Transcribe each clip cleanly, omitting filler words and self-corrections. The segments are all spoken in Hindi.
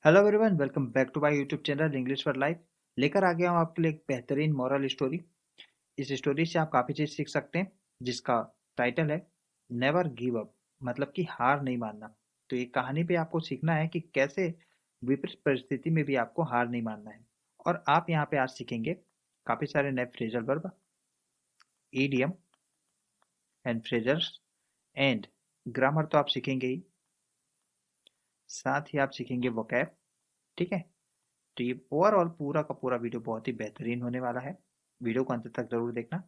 Hello everyone, welcome back to my YouTube channel English for life. लेकर आ गया हूँ आपके लिए एक बेहतरीन मॉरल स्टोरी। इस स्टोरी से आप काफ़ी चीज़ सीख सकते हैं, जिसका टाइटल है नेवर गिव अप, मतलब कि हार नहीं मानना। तो ये कहानी पे आपको सीखना है कि कैसे विपरीत परिस्थिति में भी आपको हार नहीं मानना है। और आप यहाँ पे आज सीखेंगे काफ़ी सारे नए phrasal verb, idiom and phrasals and grammar तो आप सीखेंगे ही, साथ ही आप सीखेंगे वोकैब। ठीक है। तो ये ओवरऑल पूरा का पूरा वीडियो बहुत ही बेहतरीन होने वाला है। वीडियो को अंत तक जरूर देखना।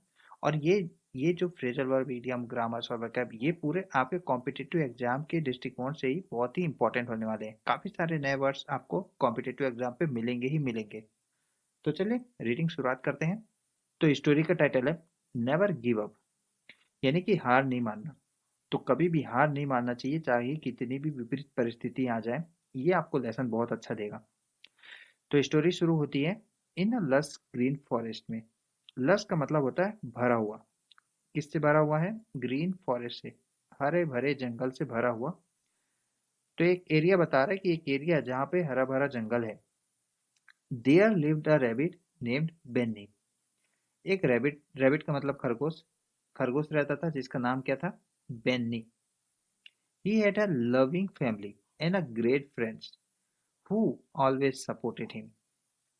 और ये जो फ्रेजल वर्ब, इडियम, ग्रामर्स और वोकैब, ये पूरे आपके कॉम्पिटिटिव एग्जाम के दृष्टिकोण से ही बहुत ही इंपॉर्टेंट होने वाले हैं। काफी सारे नए वर्ड्स आपको कॉम्पिटिटिव एग्जाम पे मिलेंगे ही मिलेंगे। तो चलिए रीडिंग शुरुआत करते हैं। तो स्टोरी का टाइटल है नेवर गिव अप, यानी कि हार नहीं मानना। तो कभी भी हार नहीं मानना चाहिए, चाहे कितनी भी विपरीत परिस्थिति आ जाए। ये आपको लेसन बहुत अच्छा देगा। तो स्टोरी शुरू होती है इन अ लस ग्रीन फॉरेस्ट में। लस का मतलब होता है भरा हुआ। किससे भरा हुआ है? ग्रीन फॉरेस्ट से, हरे भरे जंगल से भरा हुआ। तो एक एरिया बता रहा है कि एक एरिया जहाँ पे हरा भरा जंगल है। There lived a rabbit named Benny. एक रैबिट, रैबिट का मतलब खरगोश, खरगोश रहता था जिसका नाम क्या था? Benny. He had a loving family and a great friends who always supported him.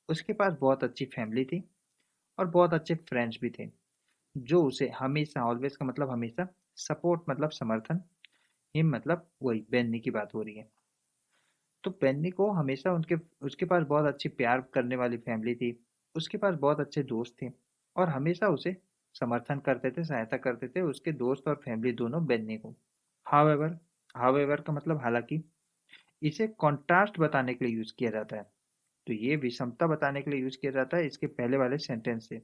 उसके पास बहुत अच्छी फैमिली थी और बहुत अच्छे फ्रेंड्स भी थे, जो उसे हमेशा, ऑलवेज का मतलब हमेशा, सपोर्ट मतलब समर्थन, हिम मतलब वही बेन्नी की बात हो रही है। तो बेन्नी को हमेशा उनके उसके पास बहुत अच्छी प्यार करने वाली फैमिली थी। उसके पास बहुत अच्छे दोस्त थे और हमेशा उसे समर्थन करते थे, सहायता करते थे उसके दोस्त और फैमिली दोनों बेन्नी को। हाउएवर, हाउएवर का मतलब हालांकि, इसे कॉन्ट्रास्ट बताने के लिए यूज किया जाता है। तो ये विषमता बताने के लिए यूज किया जाता है इसके पहले वाले सेंटेंस से।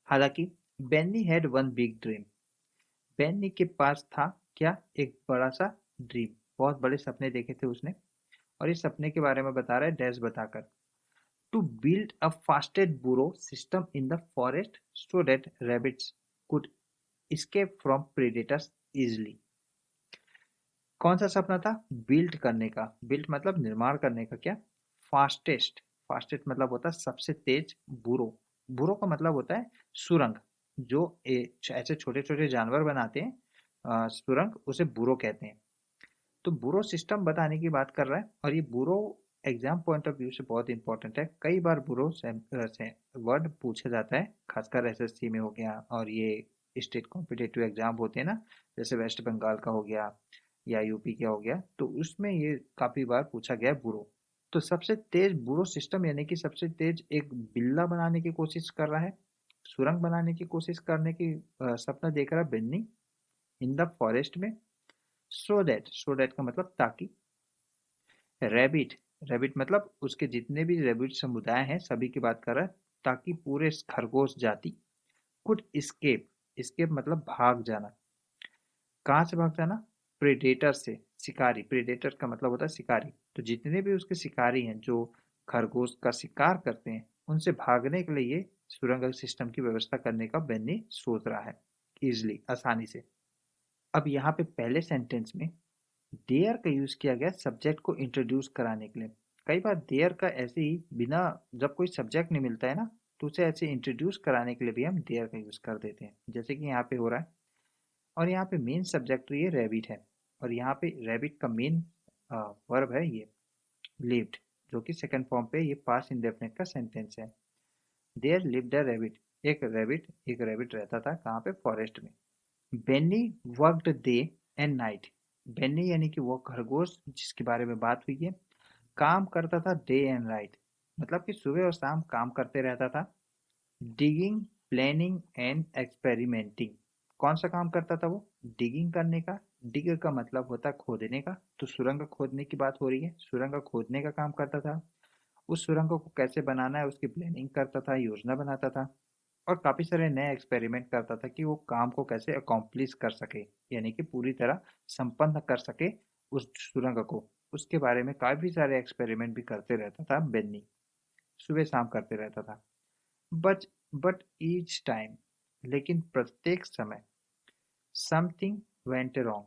हालांकि Benny had one big dream. Benny के पास था क्या? एक बड़ा सा ड्रीम, बहुत बड़े सपने देखे थे उसने। और इस सपने के बारे में बता रहा है डैश बताकर। टू बिल्ड अ फास्टेस्ट बुरो system in the forest so that rabbits could escape from predators easily. कौन सा सपना था? बिल्ड करने का। बिल्ड मतलब निर्माण करने का। क्या? फास्टेस्ट। फास्टेस्ट मतलब होता है सबसे तेज। बुरो, बुरो का मतलब होता है सुरंग। जो ऐसे छोटे छोटे जानवर बनाते हैं, सुरंग, उसे बुरो कहते हैं। तो बुरो सिस्टम बताने की बात कर रहा है। और ये बुरो एग्जाम पॉइंट ऑफ व्यू से बहुत इंपॉर्टेंट है। कई बार बुरो से वर्ड पूछा जाता है, खासकर एसएससी में हो गया, और ये स्टेट कॉम्पिटेटिव एग्जाम होते हैं ना, जैसे वेस्ट बंगाल का हो गया या यूपी का हो गया, तो उसमें ये काफी बार पूछा गया है बुरो। तो सबसे तेज बुरो सिस्टम, यानी कि सबसे तेज एक बिल्ला बनाने की कोशिश कर रहा है, सुरंग बनाने की कोशिश करने की सपना देख रहा है बेन्नी इन द फॉरेस्ट में। सो दैट का मतलब ताकि। रैबिट, रैबिट मतलब उसके जितने भी रैबिट समुदाय हैं सभी की बात कर रहा है, ताकि पूरे खरगोश जाति कुड स्केप। स्केप मतलब भाग जाना। कहाँ से भाग जाना? प्रेडेटर से, शिकारी। प्रेडेटर का मतलब होता है शिकारी। तो जितने भी उसके शिकारी हैं जो खरगोश का शिकार करते हैं, उनसे भागने के लिए ये सुरंग सिस्टम की व्यवस्था करने का बेन्नी सोच रहा है, इजिली, आसानी से। अब यहाँ पे पहले सेंटेंस में देयर का यूज किया गया सब्जेक्ट को इंट्रोड्यूस कराने के लिए। कई बार देयर का ऐसे ही बिना, जब कोई सब्जेक्ट नहीं मिलता है ना, तो उसे ऐसे इंट्रोड्यूस कराने के लिए भी हम देयर का यूज कर देते हैं, जैसे कि यहाँ पे हो रहा है। और यहाँ पे मेन सब्जेक्ट ये रैबिट है। और यहाँ पे रैबिट का मेन वर्ब है ये लिव्ड, जो कि सेकंड फॉर्म पे ये पास्ट इंडेफिनिट का सेंटेंस है। There lived a rabbit. एक रैबिट रहता था कहाँ पे? फॉरेस्ट में। Benny worked day and night. Benny यानी कि वो खरगोश जिसके बारे में बात हुई है, काम करता था डे एंड नाइट, मतलब कि सुबह और शाम काम करते रहता था। Digging, planning and experimenting. कौन सा काम करता था वो? डिगिंग करने का। डिग का मतलब होता है खोदने का, तो सुरंग खोदने की बात हो रही है। सुरंग खोदने का काम करता था। उस सुरंग को कैसे बनाना है उसकी प्लानिंग करता था, योजना बनाता था। और काफी सारे नए एक्सपेरिमेंट करता था कि वो काम को कैसे अकॉम्प्लिश कर सके, यानी कि पूरी तरह संपन्न कर सके उस सुरंग को। उसके बारे में काफी सारे एक्सपेरिमेंट भी करते रहता था बेन्नी, सुबह शाम करते रहता था। बट बट ईच टाइम, लेकिन प्रत्येक समय, समथिंग वेंट रॉन्ग।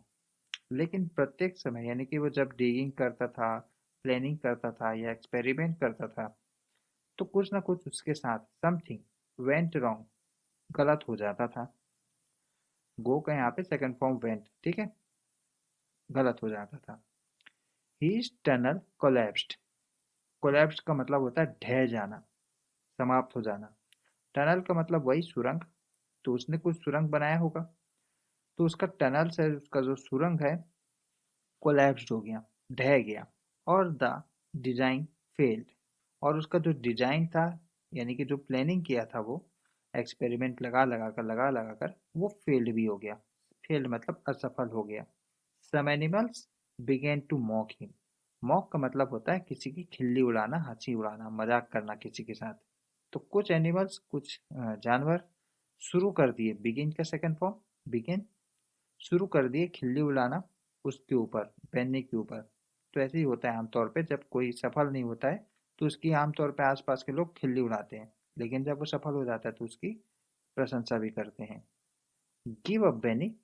लेकिन प्रत्येक समय, यानी कि वो जब डिगिंग करता था, प्लानिंग करता था या एक्सपेरिमेंट करता था, तो कुछ ना कुछ उसके साथ समथिंग वेंट रॉन्ग, गलत हो जाता था। गो का यहाँ पे सेकंड फॉर्म वेंट, ठीक है, गलत हो जाता था। His tunnel collapsed. कोलैप्स्ड का मतलब होता है ढह जाना, समाप्त हो जाना। टनल का मतलब वही सुरंग, तो उसने कुछ सुरंग बनाया होगा, तो उसका टनल से उसका जो सुरंग है कोलैप्स्ड हो गया, ढह गया। और द डिजाइन फेल्ड, और उसका जो डिजाइन था, यानी कि जो प्लानिंग किया था वो, एक्सपेरिमेंट लगा लगा कर वो फेल्ड भी हो गया। फेल्ड मतलब असफल हो गया। Some animals began to mock him. Mock का मतलब होता है किसी की खिल्ली उड़ाना, हंसी उड़ाना, मजाक करना किसी के साथ। तो कुछ एनिमल्स, कुछ जानवर शुरू कर दिए, बिगिन का सेकंड फॉर्म बिगिन, शुरू कर दिए खिल्ली उड़ाना उसके ऊपर, पहनने के ऊपर। तो ऐसे ही होता है आमतौर पे, जब कोई सफल नहीं होता है तो उसकी आमतौर पे आसपास के लोग खिल्ली उड़ाते हैं, लेकिन जब वो सफल हो जाता है तो उसकी प्रशंसा भी करते हैं। गिव अप बेनी,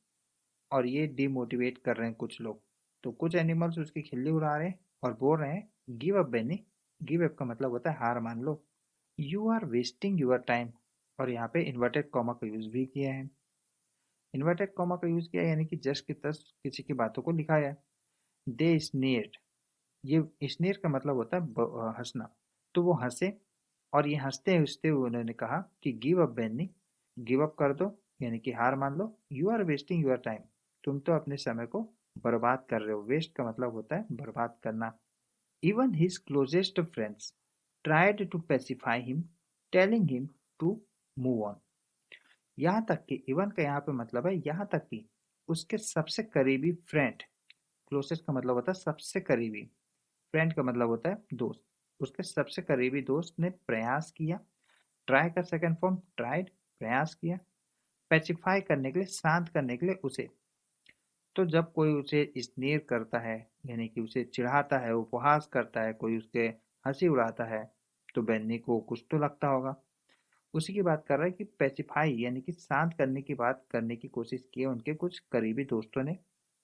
और ये डिमोटिवेट कर रहे हैं कुछ लोग। तो कुछ एनिमल्स उसकी खिल्ली उड़ा रहे हैं और बोल रहे हैं give up Benny. Give up का मतलब होता है हार मान लो। You are wasting your time, और यहाँ पे इन्वर्टेड कॉमा का यूज भी किया है। इन्वर्टेड कॉमा का यूज किया यानी कि जस्ट की तस किसी की बातों को लिखाया है। दे स्नेयर्ड, ये स्नेयर का मतलब होता है हंसना। तो वो हंसे, और ये हंसते हंसते उन्होंने कहा कि give up Benny, give up कर दो, यानी कि हार मान लो। You are wasting your time, तुम तो अपने समय को बर्बाद कर रहे हो। वेस्ट का मतलब होता है बर्बाद करना। Even his closest friends tried to pacify him, telling him to move on. यहाँ तक कि इवन का यहाँ पे मतलब है यहाँ तक कि उसके सबसे करीबी फ्रेंड, क्लोजेस्ट का मतलब होता है सबसे करीबी, फ्रेंड का मतलब होता है दोस्त, उसके सबसे करीबी दोस्त ने प्रयास किया। ट्राई का सेकंड फॉर्म ट्राइड, प्रयास किया। पैसिफाई करने के लिए, शांत करने के लिए उसे। तो जब कोई उसे स्नेर करता है, यानी कि उसे चिढ़ाता है, उपहास करता है, कोई उसके हंसी उड़ाता है, तो बेन्नी को कुछ तो लगता होगा। उसी की बात कर रहा है कि पैसिफाई यानी कि शांत करने की बात करने की कोशिश की है उनके कुछ करीबी दोस्तों ने,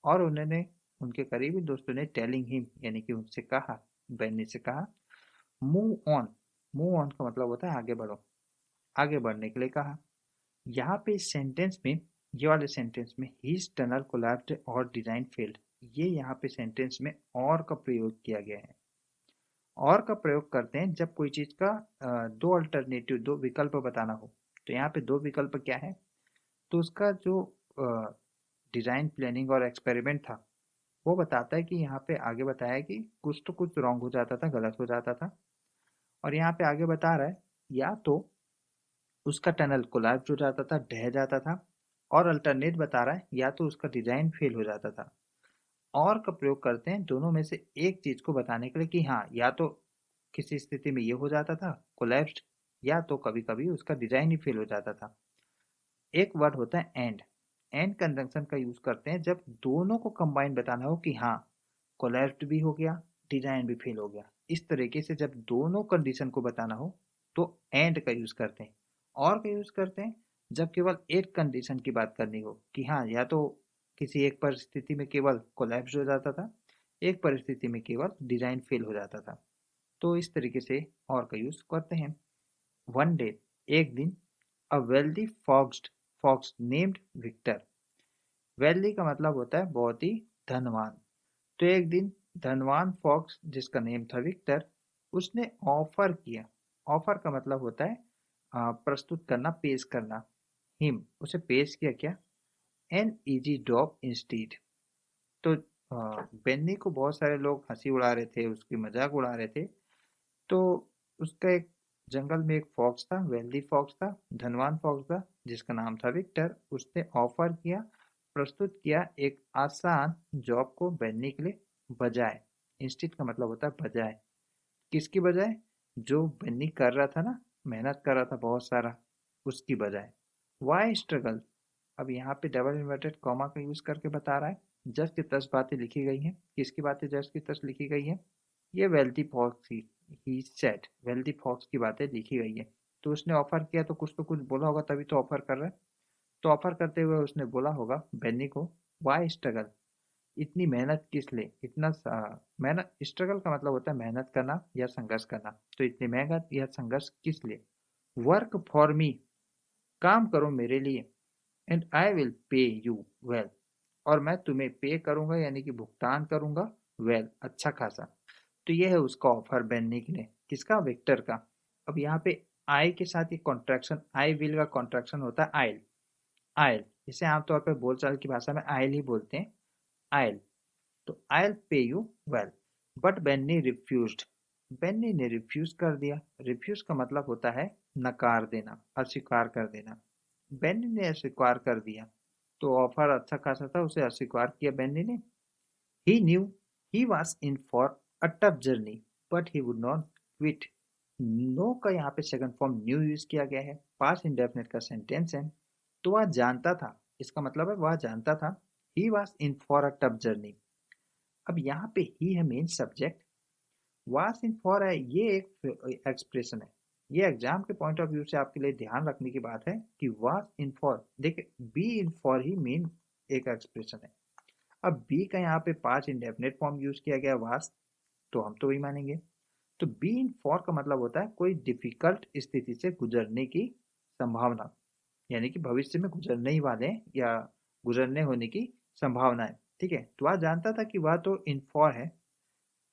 और उन्होंने, उनके करीबी दोस्तों ने टेलिंग हिम यानी कि उनसे कहा, बेन्नी से कहा मूव ऑन। मूव ऑन का मतलब होता है आगे बढ़ो, आगे बढ़ने के लिए कहा। यहाँ पे इस सेंटेंस में, ये वाले सेंटेंस में हिज टनल कोलैप्स्ड और डिजाइन फेल्ड, ये यहाँ पे सेंटेंस में और का प्रयोग किया गया है। और का प्रयोग करते हैं जब कोई चीज का दो अल्टरनेटिव, दो विकल्प बताना हो। तो यहाँ पे दो विकल्प क्या है, तो उसका जो डिजाइन प्लानिंग और एक्सपेरिमेंट था वो बताता है कि यहाँ पे आगे बताया कि कुछ तो कुछ रॉन्ग हो जाता था, गलत हो जाता था। और यहाँ पे आगे बता रहा है या तो उसका टनल कोलैप्स हो जाता था, ढह जाता था, और अल्टरनेट बता रहा है या तो उसका डिजाइन फेल हो जाता था। और का प्रयोग करते हैं दोनों में से एक चीज को बताने के लिए कि हाँ, या तो किसी स्थिति में ये हो जाता था कोलैप्स्ड, या तो कभी कभी उसका डिजाइन ही फेल हो जाता था। एक वर्ड होता है एंड। एंड कंजंक्शन का यूज करते हैं जब दोनों को कंबाइन बताना हो कि हाँ, कोलैप्स्ड भी हो गया, डिजाइन भी फेल हो गया। इस तरीके से जब दोनों कंडीशन को बताना हो तो एंड का यूज करते हैं। और का यूज करते हैं जब केवल एक कंडीशन की बात करनी हो कि हाँ, या तो किसी एक परिस्थिति में केवल कोलैप्स हो जाता था, एक परिस्थिति में केवल डिजाइन फेल हो जाता था। तो इस तरीके से और का यूज करते हैं। वन डे, एक दिन, a wealthy foxed fox named Victor. Wealthy का मतलब होता है बहुत ही धनवान। तो एक दिन धनवान फॉक्स जिसका नेम था विक्टर, उसने ऑफर किया। ऑफर का मतलब होता है प्रस्तुत करना, पेश करना। हिम, उसे पेश किया क्या, एन इजी जॉब इंस्टीड। तो बेन्नी को बहुत सारे लोग हंसी उड़ा रहे थे, उसकी मजाक उड़ा रहे थे। तो उसका एक जंगल में एक फॉक्स था, वेल्दी फॉक्स था, धनवान फॉक्स था, जिसका नाम था विक्टर। उसने ऑफर किया, प्रस्तुत किया एक आसान जॉब को बेन्नी के लिए, बजाय, इंस्टीड का मतलब होता है बजाय। किसकी बजाय, जो बेन्नी कर रहा था ना, मेहनत कर रहा था बहुत सारा, उसकी बजाय। वाई स्ट्रगल, अब यहाँ पे डबल इन्वर्टेड कॉमा का यूज करके बता रहा है। जस्ट की तस बातें लिखी गई हैं। किसकी बातें जस्ट की तस लिखी गई हैं, ये wealthy fox he said, wealthy fox की बातें लिखी गई है। तो उसने ऑफर किया तो कुछ बोला होगा, तभी तो ऑफर कर रहा है। तो ऑफर करते हुए उसने बोला होगा बेन्नी को, वाई स्ट्रगल, इतनी मेहनत किस लिए, मेहनत, स्ट्रगल का मतलब होता है मेहनत करना या संघर्ष करना, तो इतनी मेहनत या संघर्ष किस लिए। वर्क फॉर मी, काम करो मेरे लिए, and I will pay you well, और मैं तुम्हें पे करूंगा यानी कि भुगतान करूंगा, वेल अच्छा खासा। तो ये है उसका ऑफर बनने के लिए, किसका, विक्टर का। अब यहाँ पे आई के साथ ये कॉन्ट्रैक्शन, आई विल का कॉन्ट्रैक्शन होता है आइल। आइल, इसे आमतौर पर बोलचाल की भाषा में आइल ही बोलते हैं, आइल। तो आइल पे you well, but Benny refused, Benny ने रिफ्यूज कर दिया। रिफ्यूज का मतलब होता है नकार देना, अस्वीकार कर देना। बेन्नी ने अस्वीकार कर दिया, तो ऑफर अच्छा खासा था, उसे अस्वीकार किया बेन्नी ने। He knew he was in for a tough journey, but he would not quit. No का यहाँ पे सेकंड फॉर्म न्यू यूज किया गया है, पास इंडेफिनिट का सेंटेंस है। तो वह जानता था, इसका मतलब है वह जानता था। ही was in for a tough journey. अब यहाँ पे ही है मेन सब्जेक्ट, वास इन फॉर है ये एक एक्सप्रेशन है। ये एग्जाम के पॉइंट ऑफ व्यू से आपके लिए ध्यान रखने की बात है कि वास इन फॉर, देखिए be in for he main एक एक्सप्रेशन है। अब बी का यहाँ पे पांच इंडेफिनिट फॉर्म यूज किया गया वास, तो हम तो वही मानेंगे। तो बी इन फॉर का मतलब होता है कोई डिफिकल्ट स्थिति से गुजरने की संभावना, यानी कि भविष्य में गुजरने ही वाले हैं या गुजरने होने की संभावना है। ठीक है, तो वह जानता था कि वह तो इन फॉर है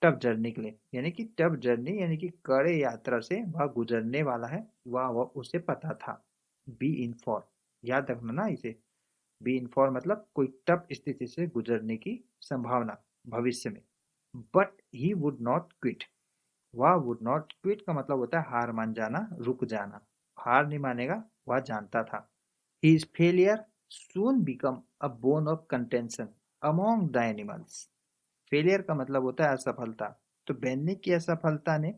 टफ जर्नी के लिए, यानी कि टफ जर्नी यानी कि कड़े यात्रा से वह गुजरने वाला है, वह उसे पता था। बी इन फॉर, याद रखना ना इसे। बी इन फॉर मतलब कोई टफ स्थिति से गुजरने की संभावना भविष्य में। But he would not quit, वह वुड नॉट क्विट का मतलब होता है हार मान जाना, रुक जाना। हार नहीं मानेगा, वह जानता था। His failure soon become a bone of contention among the animals. Failure का मतलब होता है असफलता। तो बेन्नी की असफलता ने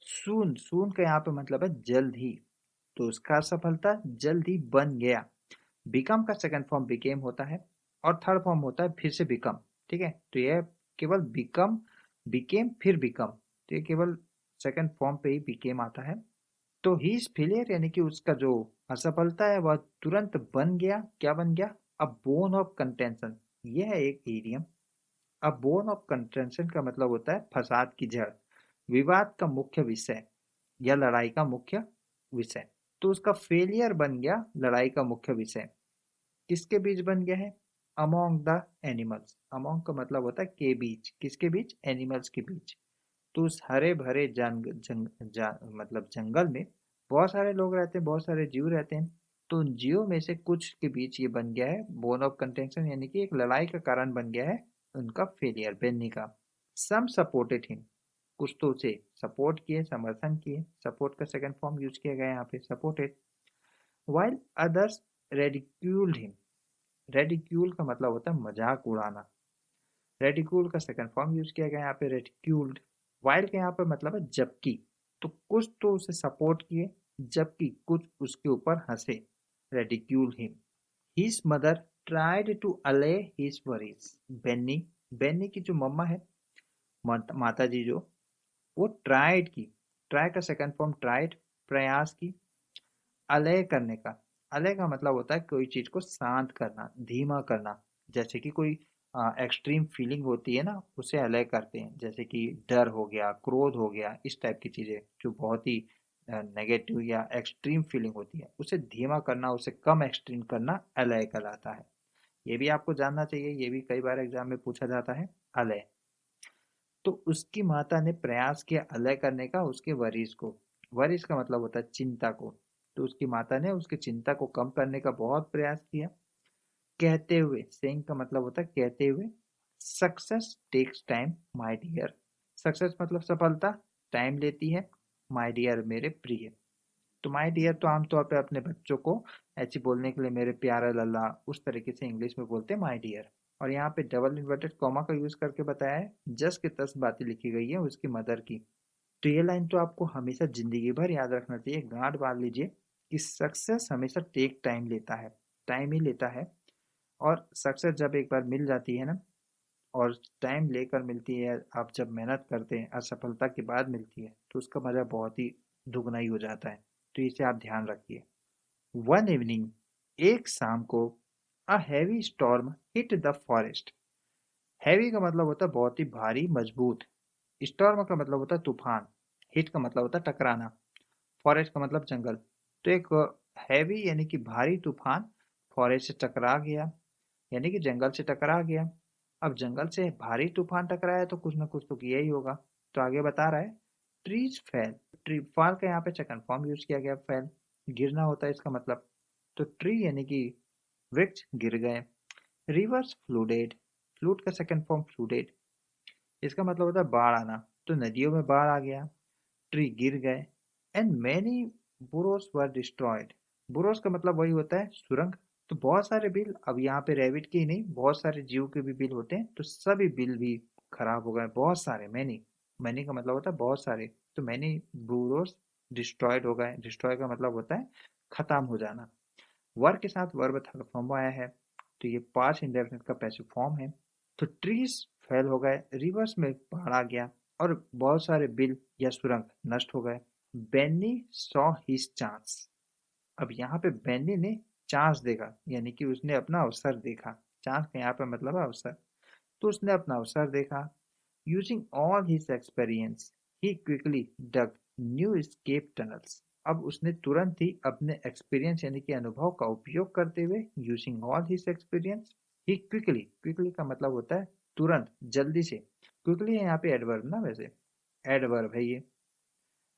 सून, सून का यहाँ पे मतलब है जल्द ही, तो उसका असफलता जल्द ही बन गया। बिकम का सेकंड फॉर्म बिकेम होता है, और थर्ड फॉर्म होता है फिर से बिकम। ठीक है, तो यह केवल बिकम, बिकेम फिर बिकम, तो ये केवल सेकंड फॉर्म पे ही बिकेम आता है। तो ही इज फेलियर यानी कि उसका जो असफलता है वह तुरंत बन गया, क्या बन गया, अ बोन ऑफ कंटेंशन। यह है एक idiom. A bone of contention का मतलब होता है फसाद की जड़, विवाद का मुख्य विषय या लड़ाई का मुख्य विषय। तो उसका फेलियर बन गया लड़ाई का मुख्य विषय। किसके बीच बन गया है, अमोंग द एनिमल्स। अमोंग का मतलब होता है के बीच, किसके बीच, एनिमल्स के बीच। तो उस हरे भरे मतलब जंगल में बहुत सारे लोग रहते हैं, बहुत सारे जीव रहते हैं। तो उन जीवों में से कुछ के बीच ये बन गया है बोन ऑफ कंटेंशन, यानी कि एक लड़ाई का कारण बन गया है उनका फेलियर, बेन्नी का। सम सपोर्टेड हिम, कुछ तो उसे सपोर्ट किए, समर्थन किए। सपोर्ट का सेकंड फॉर्म यूज किया गया है यहाँ पे, supported. While others ridiculed him, ridicule का मतलब होता है मजाक उड़ाना। रेडिक्यूल का सेकंड फॉर्म यूज किया गया यहाँ पे, रेडिक्यूल्ड। वाइल का यहाँ पे मतलब है जबकि, तो कुछ तो उसे सपोर्ट किए जबकि कुछ उसके ऊपर हंसे, ridicule him. His mother tried to allay his worries, Benny, Benny की जो मम्मा है, माता जी जो, वो ट्राइड की, ट्राई का सेकंड फॉर्म ट्राइड, प्रयास की, अलय करने का। अलय का मतलब होता है कोई चीज को शांत करना, धीमा करना। जैसे कि कोई एक्सट्रीम फीलिंग होती है ना, उसे अलय करते हैं, जैसे कि डर हो गया, क्रोध हो गया, इस टाइप की चीजें जो बहुत ही नेगेटिव या एक्सट्रीम फीलिंग होती है, उसे धीमा करना, उसे कम एक्सट्रीम करना अलय कहलाता है। ये भी आपको जानना चाहिए, ये भी कई बार एग्जाम में पूछा जाता है, अलय। तो उसकी माता ने प्रयास किया अलय करने का उसके वरिस को। वरिस का मतलब होता है चिंता को। तो उसकी माता ने उसकी चिंता को कम करने का बहुत प्रयास किया। कहते हुए, सेइंग का मतलब होता है कहते हुए। Success takes time my dear, success मतलब सफलता, टाइम लेती है, माय डियर मेरे प्रिय। तो माय डियर तो आमतौर पे अपने बच्चों को ऐसे बोलने के लिए मेरे प्यारा लल्ला, उस तरीके से इंग्लिश में बोलते हैं माय डियर। और यहाँ पे डबल इन्वर्टेड कॉमा का यूज करके बताया है, जस के तस बातें लिखी गई है उसकी मदर की। तो ये लाइन तो आपको हमेशा जिंदगी भर याद रखना चाहिए, गांठ बांध लीजिए कि सक्सेस हमेशा टेक टाइम लेता है, टाइम ही लेता है। और सक्सेस जब एक बार मिल जाती है ना, और टाइम लेकर मिलती है, आप जब मेहनत करते हैं, असफलता के बाद मिलती है, तो उसका मजा बहुत ही दुगना ही हो जाता है। तो इसे आप ध्यान रखिए। वन इवनिंग, एक शाम को, a heavy storm hit the forest, heavy का मतलब होता है बहुत ही भारी मजबूत। स्टॉर्म का मतलब होता है तूफान। हिट का मतलब होता है टकराना। फॉरेस्ट का मतलब जंगल। तो एक हैवी यानी कि भारी तूफान फॉरेस्ट से टकरा गया, यानी कि जंगल से टकरा गया। अब जंगल से भारी तूफान टकराया तो कुछ ना कुछ तो किया ही होगा। तो आगे बता रहा है ट्रीज फेल। ट्री फॉल का यहाँ पे सेकंड फॉर्म यूज किया गया, फेल गिरना होता है इसका मतलब। तो ट्री यानी कि वृक्ष गिर गए। रिवर्स फ्लूडेड। फ्लूड का सेकंड फॉर्म फ्लूडेड, इसका मतलब होता है बाढ़ आना। तो नदियों में बाढ़ आ गया, ट्री गिर गए। And many burrows were destroyed. Burrows का मतलब वही होता है सुरंग। तो बहुत सारे बिल, अब यहाँ पे रैबिट के ही नहीं बहुत सारे जीव के भी बिल होते हैं, तो सभी बिल भी खराब हो गए, बहुत सारे, मैनी। मैनी का मतलब होता है बहुत सारे। तो मैनी बुरोस डिस्ट्रॉयड हो गए। डिस्ट्रॉय का मतलब होता है खत्म हो जाना। वर के साथ वर्ब थर्ड फॉर्म में आया है, तो ये पास्ट इंडेफिनिट का पैसिव फॉर्म है। तो ट्रीज फेल हो गए, रिवर्स में बाढ़ आ गया, और बहुत सारे बिल या सुरंग नष्ट हो गए। Benny saw his chance. अब यहाँ पे बेन्नी ने चांस देखा, यानी कि उसने अपना अवसर देखा। चांस का यहाँ पे मतलब है अवसर। तो उसने अपना अवसर देखा। यूजिंग ऑल हिज एक्सपीरियंस ही क्विकली डग न्यू एस्केप टनल्स। अब उसने तुरंत ही अपने एक्सपीरियंस यानी कि अनुभव का उपयोग करते हुए, यूजिंग ऑल हिज एक्सपीरियंस ही क्विकली, क्विकली का मतलब होता है तुरंत, जल्दी से। क्विकली है यहाँ पे एडवर्ब ना, वैसे एडवर्ब है ये।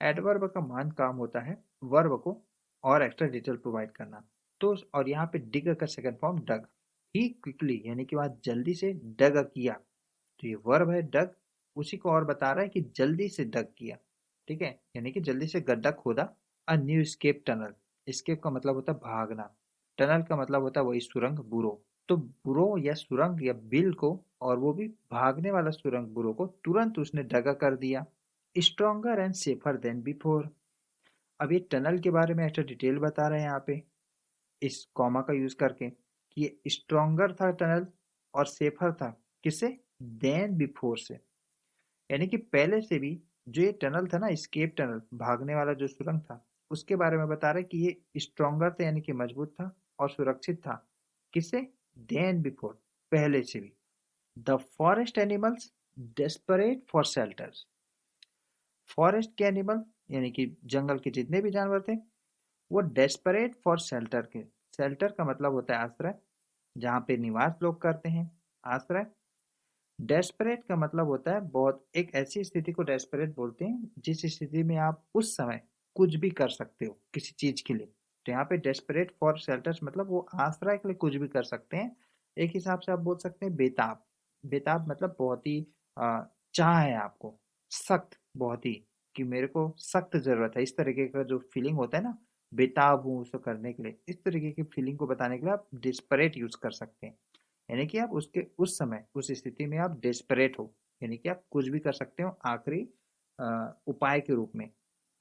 एडवर्ब का मान काम होता है वर्ब को और एक्स्ट्रा डिटेल प्रोवाइड करना। तो और यहाँ पे डिग का सेकंड फॉर्म डग। ही क्विकली यानी कि वह जल्दी से डग किया। तो ये वर्ब है डग, उसी को और बता रहा है कि जल्दी से डग किया। ठीक है, यानी कि जल्दी से गड्ढा खोदा। A new escape tunnel. Escape का मतलब होता है भागना। टनल का मतलब होता है वही सुरंग, बुरो। तो बुरो या सुरंग या बिल को, और वो भी भागने वाला सुरंग बुरो को तुरंत उसने डगा कर दिया। Stronger and safer than before. अब ये टनल के बारे में एक्स्ट्रा डिटेल बता रहे हैं यहाँ पे, इस कॉमा का यूज करके, कि ये स्ट्रॉन्गर था टनल और सेफर था किससे, देन बिफोर से। यानी कि पहले से भी जो ये टनल था ना, स्केप टनल, भागने वाला जो सुरंग था, उसके बारे में बता रहे कि ये स्ट्रॉन्गर था यानी कि मजबूत था और सुरक्षित था किससे, देन बिफोर, पहले से भी। The forest animals desperate for shelters. Forest के एनिमल यानी कि जंगल के जितने भी जानवर थे, वो डेस्परेट फॉर शेल्टर के। शेल्टर का मतलब होता है आश्रय, जहाँ पे निवास लोग करते हैं, आश्रय। डेस्परेट का मतलब होता है बहुत, एक ऐसी स्थिति को डेस्परेट बोलते हैं जिस स्थिति में आप उस समय कुछ भी कर सकते हो किसी चीज के लिए। तो यहाँ पे डेस्परेट फॉर शेल्टर्स मतलब वो आश्रय के लिए कुछ भी कर सकते हैं। एक हिसाब से आप बोल सकते हैं बेताब। बेताब मतलब बहुत ही चाह है आपको, सख्त बहुत ही, कि मेरे को सख्त जरूरत है, इस तरीके का जो फीलिंग होता है ना, बेताब हूँ उसको करने के लिए, इस तरीके की फीलिंग को बताने के लिए आप डेस्परेट यूज कर सकते हैं। यानी कि आप उसके उस समय उस स्थिति में आप डेस्परेट हो, यानी कि आप कुछ भी कर सकते हो आखिरी उपाय के रूप में।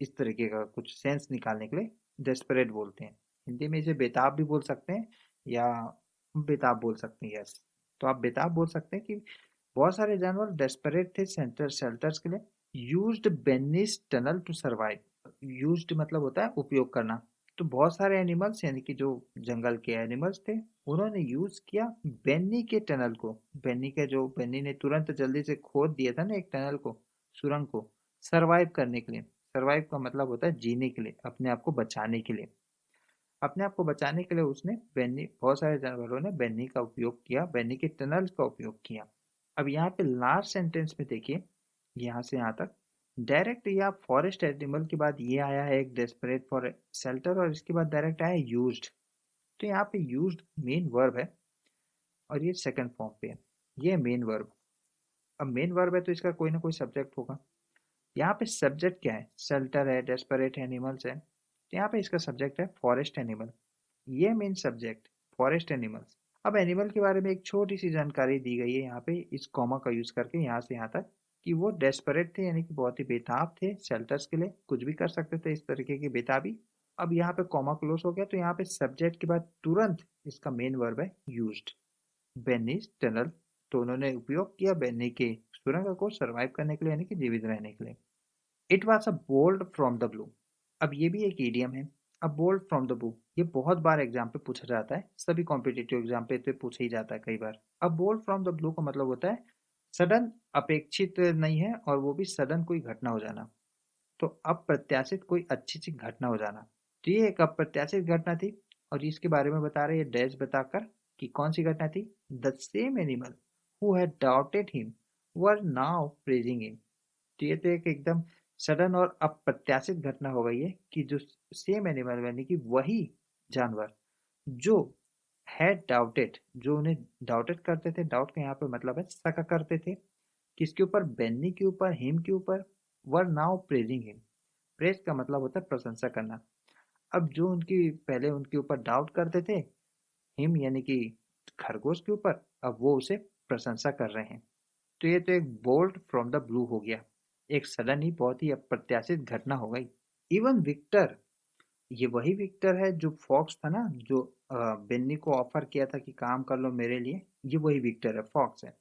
इस तरीके का कुछ सेंस निकालने के लिए डेस्परेट बोलते हैं। हिंदी में इसे बेताब भी बोल सकते हैं या बेताब बोल सकते हैं, यस। तो आप बेताब बोल सकते हैं कि बहुत सारे जानवर डेस्परेट थे शेल्टर्स के लिए। Used Benny's tunnel to survive. Used मतलब होता है उपयोग करना। तो बहुत सारे एनिमल्स यानी कि जो जंगल के एनिमल्स थे, उन्होंने यूज किया बेन्नी के टनल को। बेन्नी के जो बेन्नी ने तुरंत जल्दी से खोद दिया था ना एक टनल को, सुरंग को, सरवाइव करने के लिए। सरवाइव का मतलब होता है जीने के लिए, अपने आप को बचाने के लिए। अपने आप को बचाने के लिए उसने बेन्नी, बहुत सारे जानवरों ने बेन्नी का उपयोग किया, बेन्नी के टनल का उपयोग किया। अब यहाँ पे लास्ट सेंटेंस में देखिए, यहाँ से यहाँ तक डायरेक्ट या फॉरेस्ट एनिमल के बाद ये आया है एक डेस्परेट फॉर शेल्टर, और इसके बाद डायरेक्ट आया यूज्ड। तो यहाँ पे यूज्ड मेन वर्ब है और ये सेकंड फॉर्म पे है, ये मेन वर्ब। अब मेन वर्ब है तो इसका कोई ना कोई सब्जेक्ट होगा। यहाँ पे सब्जेक्ट क्या है, शेल्टर है, डेस्परेट एनिमल्स है, तो यहाँ पे इसका सब्जेक्ट है फॉरेस्ट एनिमल। ये मेन सब्जेक्ट फॉरेस्ट एनिमल्स। अब एनिमल के बारे में एक छोटी सी जानकारी दी गई है यहाँ पे इस कॉमा का यूज करके, यहाँ से यहाँ तक, कि वो डेस्परेट थे यानी कि बहुत ही बेताब थे शेल्टर्स के लिए, कुछ भी कर सकते थे, इस तरीके की बेताबी। अब यहाँ पे कॉमा क्लोज हो गया, तो यहाँ पे सब्जेक्ट के बाद तुरंत इसका मेन वर्ब है यूज्ड। बेनिस टनल, तो उन्होंने उपयोग किया बेनी के सुरंग को सरवाइव करने के लिए यानी कि जीवित रहने के लिए। It was a bolt from the blue. अब ये भी एक ईडियम है, a bolt from the blue. ये बहुत बार एग्जाम पे पूछा जाता है, सभी कॉम्पिटिटिव एग्जाम पे तो पूछा ही जाता है कई बार। अब बोल्ड फ्रॉम द ब्लू का मतलब होता है सडन अपेक्षित नहीं है और वो भी सडन कोई घटना हो जाना। तो अप्रत्याशित कोई अच्छी सी घटना हो जाना। तो ये एक अप्रत्याशित घटना थी और इसके बारे में बता रहे हैं डैश बताकर कि कौन सी घटना थी। The same animal who had doubted him were now praising him. तो ये तो एक एकदम सडन और अप्रत्याशित घटना हो गई है कि जो सेम एनिमल यानी कि वही जानवर जो हैड डाउटेड, जो उन्हें डाउटेड करते थे, डाउट का यहाँ पे मतलब है शक करते थे, किसके ऊपर, बेन्नी के ऊपर, हिम के ऊपर, were now praising him. Praise का मतलब होता है प्रशंसा करना। अब जो उनकी पहले उनके ऊपर डाउट करते थे, हिम यानी कि खरगोश के ऊपर, अब वो उसे प्रशंसा कर रहे हैं। तो ये तो एक बोल्ट फ्रॉम द ब्लू हो गया, एक सडन ही बहुत ही अप्रत्याशित घटना हो गई। इवन विक्टर, ये वही विक्टर है जो फॉक्स था ना, जो बेन्नी को ऑफर किया था कि काम कर लो मेरे लिए, ये वही विक्टर है, फॉक्स है।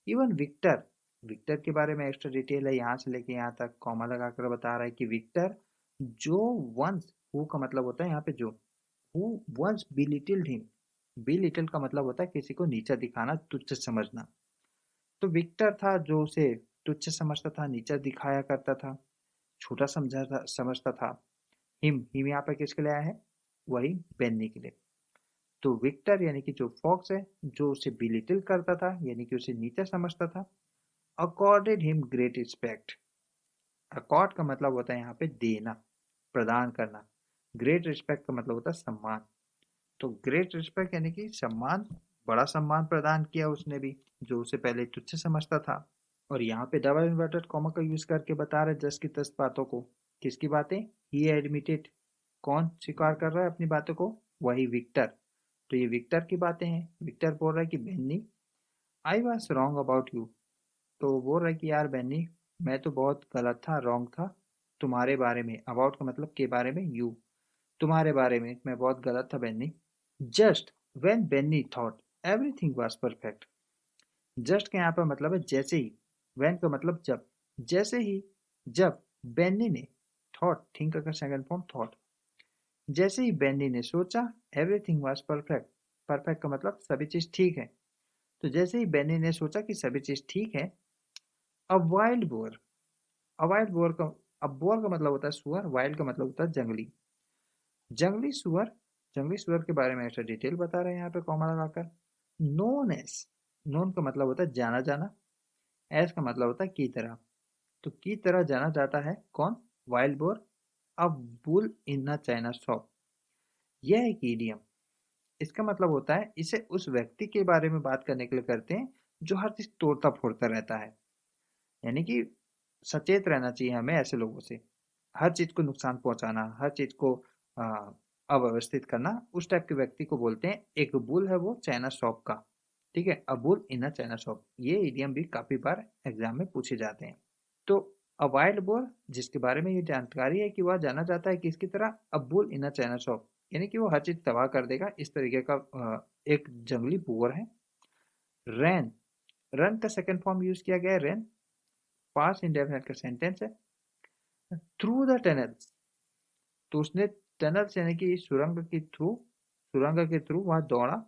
इवन विक्टर, विक्टर के बारे में एक्स्ट्रा डिटेल है, यहाँ से लेके यहाँ तक कॉमा लगाकर बता रहा है कि विक्टर जो वंस, हु का मतलब होता है यहाँ पे जो, हु वंस बिलिटिल्ड हिम। बिलिटिल का मतलब होता है किसी को नीचा दिखाना, तुच्छ समझना। तो विक्टर था जो उसे तुच्छ समझता था, नीचा दिखाया करता था, छोटा समझता था। हिम, हिम यहाँ पे किसके लिए आया है, वही बेन्नी के लिए। तो विक्टर यानी कि जो फॉक्स है, जो उसे बिलिटिल करता था यानी कि उसे नीचा समझता था, accorded him great respect. Accord का मतलब होता है यहाँ पे देना, प्रदान करना। ग्रेट रिस्पेक्ट का मतलब होता है सम्मान। तो ग्रेट रिस्पेक्ट यानी कि सम्मान, बड़ा सम्मान प्रदान किया उसने भी, जो उसे पहले तुच्छ समझता था। और यहाँ पे डबल इन्वर्टेड कॉमा का यूज करके बता रहे जस की तस बातों को। किसकी बातें, ही एडमिटेड, कौन स्वीकार कर रहा है अपनी बातों को, वही विक्टर। तो ये विक्टर की बातें हैं। विक्टर बोल रहा है कि Benny, I was wrong about you. तो वो बोल रहा है कि यार बेन्नी, मैं तो बहुत गलत था, रॉन्ग था तुम्हारे बारे में। अबाउट का मतलब के बारे में, यू, तुम्हारे बारे में मैं बहुत गलत था Benny. Just when Benny thought everything was perfect. Just का यहाँ पर मतलब है जैसे ही, वेन का मतलब जब, जैसे ही, जब बेन्नी ने, थॉट, थिंक का सेकंड फॉर्म थॉट, जैसे ही बेन्नी ने सोचा, एवरीथिंग वॉज परफेक्ट। परफेक्ट का मतलब सभी चीज ठीक है। तो जैसे ही बेन्नी ने सोचा कि सभी चीज ठीक है, अ वाइल्ड बोर, अ वाइल्ड बोर का, अब बोर का मतलब होता है सुअर, वाइल्ड का मतलब होता है जंगली। जंगली सुअर, जंगली सुअर के बारे में एक्स्ट्रा डिटेल बता रहे हैं यहाँ पे कॉमा लगाकर। नोन एस, नोन का मतलब होता है जाना जाना, एस का मतलब होता है की तरह। तो की तरह जाना जाता है कौन, wild boar, a bull in a China shop. यह एक ईडियम, इसका मतलब होता है इसे उस व्यक्ति के बारे में बात करने के लिए करते हैं जो हर चीज तोड़ता फोड़ता रहता है। यानी कि सचेत रहना चाहिए हमें ऐसे लोगों से। हर चीज को नुकसान पहुंचाना, हर चीज को आ, अव्यवस्थित करना, उस टाइप के व्यक्ति को बोलते हैं। एक बुल है वो चाइना शॉप का, ठीक है, a bull in a China shop. ये इडियम भी काफी बार एग्जाम में पूछे जाते हैं। तो अ वाइल्ड बुल, जिसके बारे में ये जानकारी है कि वह जाना जाता है किसकी तरह, a bull in a China shop, यानी कि वो हर चीज तबाह कर देगा, इस तरीके का एक जंगली बुअर है। रैन, रन का सेकंड फॉर्म यूज किया गया है रैन, पास्ट इंडेफिनिट का सेंटेंस है। थ्रू द टनल्स, तो उसने टनल्स यानी कि सुरंग के थ्रू, सुरंग के थ्रू वहां दौड़ा।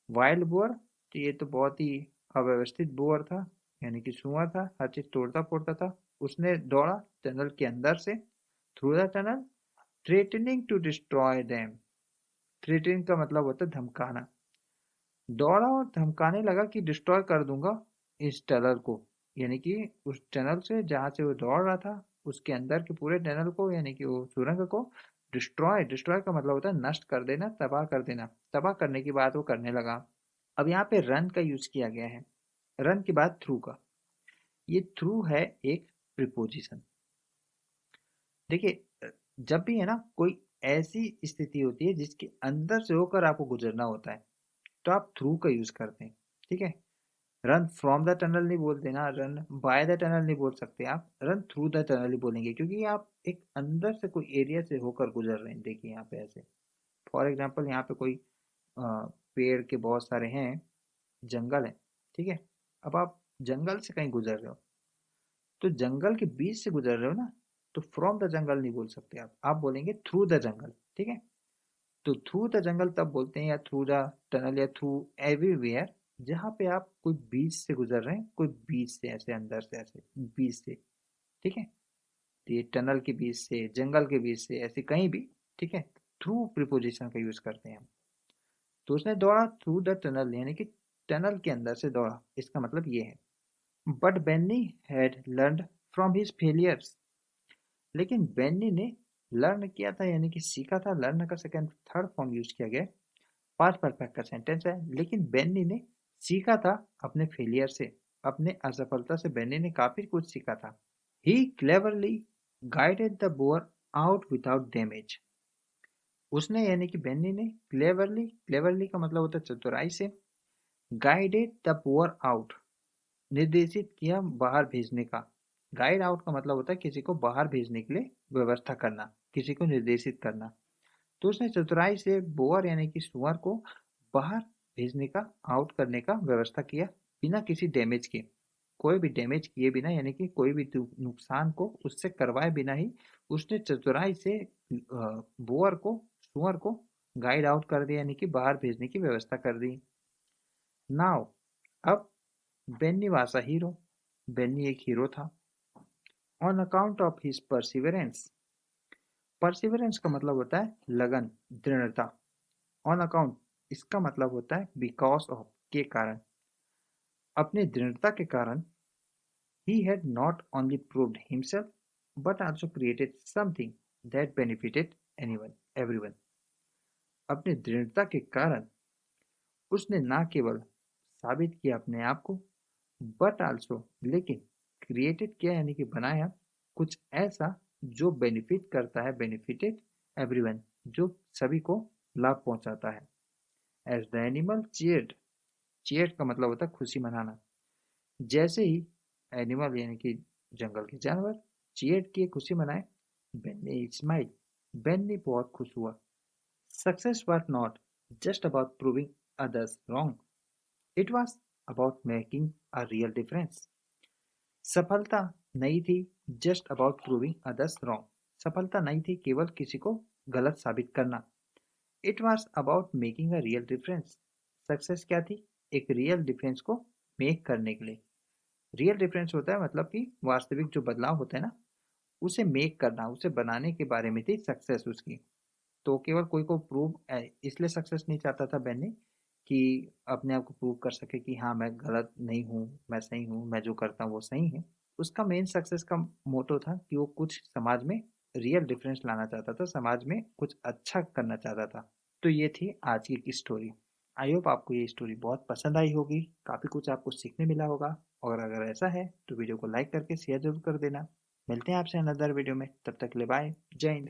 वाइल्ड बोअर, तो ये तो बहुत ही अव्यवस्थित बोअर था, यानी कि सुअर था, हर चीज तोड़ता फोड़ता था। उसने दौड़ा टनल के अंदर से, through the tunnel, threatening to destroy them. Threatening का मतलब होता है धमकाना। दौड़ा और धमकाने लगा कि डिस्ट्रॉय कर दूंगा इस टनल को, यानी कि उस टनल से जहां से वो दौड़ रहा था, उसके अंदर के पूरे टनल को, यानी कि वो सुरंग को डिस्ट्रॉय, डिस्ट्रॉय का मतलब होता है नष्ट कर देना, तबाह कर देना। तबाह करने की बात वो करने लगा। अब यहाँ पे रन का यूज किया गया है, रन के बाद थ्रू का। ये थ्रू है एक प्रिपोजिशन। देखिए, जब भी है ना कोई ऐसी स्थिति होती है जिसके अंदर से होकर आपको गुजरना होता है, तो आप थ्रू का यूज करते हैं, ठीक है। रन फ्रॉम द टनल नहीं बोलते ना, रन बाय द टनल नहीं बोल सकते, आप रन थ्रू द टनल ही बोलेंगे, क्योंकि आप एक अंदर से कोई एरिया से होकर गुजर रहे हैं। देखिए यहाँ पे ऐसे, फॉर एग्जांपल यहाँ पे कोई पेड़ के बहुत सारे हैं, जंगल है, ठीक है। अब आप जंगल से कहीं गुजर रहे हो, तो जंगल के बीच से गुजर रहे हो ना, तो फ्रॉम द जंगल नहीं बोल सकते आप बोलेंगे थ्रू द जंगल, ठीक है। तो थ्रू द जंगल तब बोलते हैं, या थ्रू द टनल, या थ्रू एवरीवेयर, जहाँ पे आप कोई बीच से गुजर रहे हैं, कोई बीच से ऐसे अंदर से ऐसे बीच से, ठीक है। तो ये टनल के बीच से, जंगल के बीच से, ऐसे कहीं भी, ठीक है। थ्रू प्रीपोजिशन का यूज करते हैं हम। तो उसने दौड़ा थ्रू द टनल, यानी कि टनल के अंदर से दौड़ा, इसका मतलब ये है। But Benny had learned from his failures, लेकिन बेन्नी ने लर्न किया था, यानी कि सीखा था। लर्न का सेकंड थर्ड फॉर्म यूज किया गया, पास्ट परफेक्ट का सेंटेंस है। लेकिन बेन्नी ने सीखा था अपने फेलियर से, अपने असफलता से बेन्नी ने काफी कुछ सीखा था। He cleverly guided the boar out without damage, उसने यानी कि बेन्नी ने क्लेवरली, क्लेवरली का मतलब होता है चतुराई से, गाइडेड द पुअर आउट, निर्देशित किया बाहर भेजने का। गाइड आउट का मतलब होता है किसी को बाहर भेजने के लिए व्यवस्था करना, किसी को निर्देशित करना। तो उसने चतुराई से बोअर यानी कि सुअर को बाहर भेजने का, आउट करने का व्यवस्था किया, बिना किसी डैमेज के, कोई भी डैमेज किए बिना, यानी कि कोई भी नुकसान को उससे करवाए बिना ही उसने चतुराई से बोअर को, सुअर को गाइड आउट कर दिया, यानी कि बाहर भेजने की व्यवस्था कर दी। नाउ, अब Benny was a hero, Benny एक हीरो था। On account of his perseverance, perseverance का मतलब होता है लगन, दृढ़ता। ऑन अकाउंट, इसका मतलब होता है बिकॉज ऑफ, के कारण। अपनी दृढ़ता के कारण he had not only proved himself but also created something that benefited anyone, everyone. अपनी दृढ़ता के कारण उसने ना केवल साबित किया अपने आप को, बट आल्सो, लेकिन क्रिएटेड किया, यानी कि बनाया कुछ ऐसा जो बेनिफिट करता है, बेनिफिटेड एवरीवन, जो सभी को लाभ पहुंचाता है। As the animal cheered, cheered का मतलब होता है खुशी मनाना। जैसे ही एनिमल यानी कि जंगल के जानवर चीयर्ड किए, खुशी मनाए, बेन्नी स्माइल, बेन्नी बहुत खुश हुआ। Success was not just about proving others wrong, it was about making a real difference. सफलता नहीं थी just about proving others wrong, सफलता नहीं थी केवल किसी को गलत साबित करना। It was about making a real difference, success क्या थी, एक रियल डिफरेंस को मेक करने के लिए। रियल डिफरेंस होता है मतलब कि वास्तविक जो बदलाव होता है ना, उसे मेक करना, उसे बनाने के बारे में थी सक्सेस उसकी। तो केवल कोई को प्रूव, इसलिए सक्सेस नहीं चाहता था बेन्नी कि अपने आप को प्रूव कर सके कि हाँ मैं गलत नहीं हूँ, मैं सही हूँ, मैं जो करता हूँ वो सही है। उसका मेन सक्सेस का मोटो था कि वो कुछ समाज में रियल डिफरेंस लाना चाहता था, समाज में कुछ अच्छा करना चाहता था। तो ये थी आज की स्टोरी। आई होप आपको ये स्टोरी बहुत पसंद आई होगी, काफ़ी कुछ आपको सीखने मिला होगा। और अगर ऐसा है तो वीडियो को लाइक करके शेयर जरूर कर देना। मिलते हैं आपसे अनदर वीडियो में, तब तक ले बाय, जय हिंद।